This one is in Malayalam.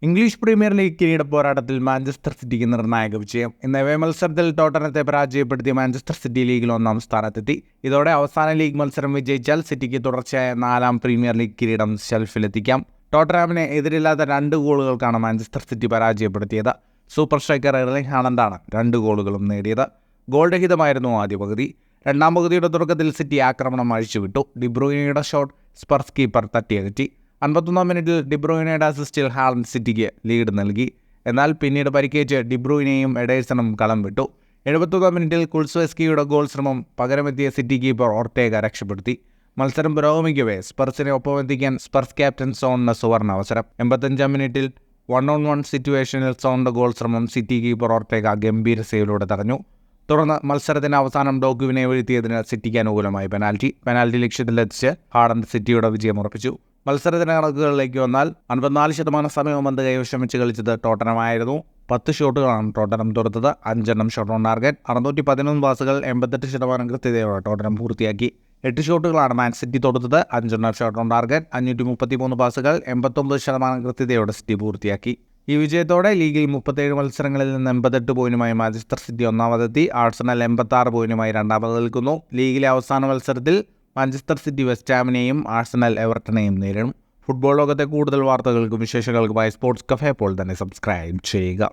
ഇംഗ്ലീഷ് പ്രീമിയർ ലീഗ് കിരീട പോരാട്ടത്തിൽ മാഞ്ചസ്റ്റർ സിറ്റിക്ക് നിർണായക വിജയം. ഇന്ന് എവേ മത്സരത്തിൽ ടോട്ടനത്തെ പരാജയപ്പെടുത്തിയ മാഞ്ചസ്റ്റർ സിറ്റി ലീഗിൽ 1-ാം സ്ഥാനത്തെത്തി. ഇതോടെ അവസാന ലീഗ് മത്സരം വിജയിച്ചാൽ സിറ്റിക്ക് തുടർച്ചയായ 4-ാം പ്രീമിയർ ലീഗ് കിരീടം ഷെൽഫിലെത്തിക്കാം. ടോട്ടനാമിനെ എതിരില്ലാത്ത 2 ഗോളുകൾക്കാണ് മാഞ്ചസ്റ്റർ സിറ്റി പരാജയപ്പെടുത്തിയത്. സൂപ്പർ സ്ട്രൈക്കർ എർലിംഗ് ഹാലണ്ടാണ് 2 ഗോളുകളും നേടിയത്. ഗോൾ രഹിതമായിരുന്നു ആദ്യ പകുതി. രണ്ടാം പകുതിയുടെ തുടക്കത്തിൽ സിറ്റി ആക്രമണം അഴിച്ചുവിട്ടു. ഡിബ്രൂയിനയുടെ ഷോട്ട് സ്പർസ് കീപ്പർ തട്ടിയകറ്റി. 51-ാം മിനിറ്റിൽ ഡിബ്രൂയിനയുടെ അസിസ്റ്റിൽ ഹാലണ്ട് സിറ്റിക്ക് ലീഡ് നൽകി. എന്നാൽ പിന്നീട് പരിക്കേറ്റ് ഡിബ്രൂയിനെയും എഡേഴ്സണും കളം വിട്ടു. 71-ാം മിനിറ്റിൽ കുൾസ്വെസ്കിയുടെ ഗോൾ ശ്രമം പകരമെത്തിയ സിറ്റി കീപ്പർ ഓർട്ടേഗ രക്ഷപ്പെടുത്തി. മത്സരം പുരോഗമിക്കവേ സ്പർസിനെ ഒപ്പമെത്തിക്കാൻ സ്പർസ് ക്യാപ്റ്റൻ സോണിന് സുവർണ അവസരം. 85-ാം മിനിറ്റിൽ 1-on-1 സിറ്റുവേഷനിൽ സോണിന്റെ ഗോൾ ശ്രമം സിറ്റി കീപ്പർ ഓർട്ടേഗ ഗംഭീര സേവിലൂടെ തടഞ്ഞു. തുടർന്ന് മത്സരത്തിന് അവസാനം ഡോക്കുവിനെ വീഴ്ത്തിയതിന് സിറ്റിക്ക് അനുകൂലമായി പെനാൽറ്റി ലക്ഷ്യത്തിലെത്തിച്ച് ഹാലണ്ട് സിറ്റിയുടെ വിജയം ഉറപ്പിച്ചു. മത്സരത്തിന് കണക്കുകളിലേക്ക് വന്നാൽ 54% സമയവും പന്ത് കൈവശം വെച്ച് കളിച്ചത് ടോട്ടനമായിരുന്നു. 10 ഷോട്ടുകളാണ് ടോട്ടനം തൊടുത്തത്. 5 ഷോട്ട് ഓൺ ടാർഗറ്റ്. 613 പാസുകൾ 88% കൃത്യതയോടെ ടോട്ടനം പൂർത്തിയാക്കി. 8 ഷോട്ടുകളാണ് മാൻ സിറ്റി തൊടുത്തത്. 5 ഷോട്ട് ഓൺ ടാർഗറ്റ്. 533 പാസുകൾ 89% കൃത്യതയോടെ സിറ്റി പൂർത്തിയാക്കി. ഈ വിജയത്തോടെ ലീഗിൽ 37 മത്സരങ്ങളിൽ നിന്ന് 88 പോയിന്റുമായി മാഞ്ചസ്റ്റർ സിറ്റി ഒന്നാമതെത്തി. ആഴ്സണൽ 86 പോയിന്റുമായി രണ്ടാമത് നിൽക്കുന്നു. ലീഗിലെ അവസാന മത്സരത്തിൽ മാഞ്ചസ്റ്റർ സിറ്റി വെസ്റ്റ് ഹാമിനെയും ആഴ്സണൽ എവർട്ടനെയും നേരിടും. ഫുട്ബോൾ ലോകത്തെ കൂടുതൽ വാർത്തകൾക്കും വിശേഷങ്ങൾക്കുമായി സ്പോർട്സ് കഫേ ഇപ്പോൾ തന്നെ സബ്സ്ക്രൈബ് ചെയ്യുക.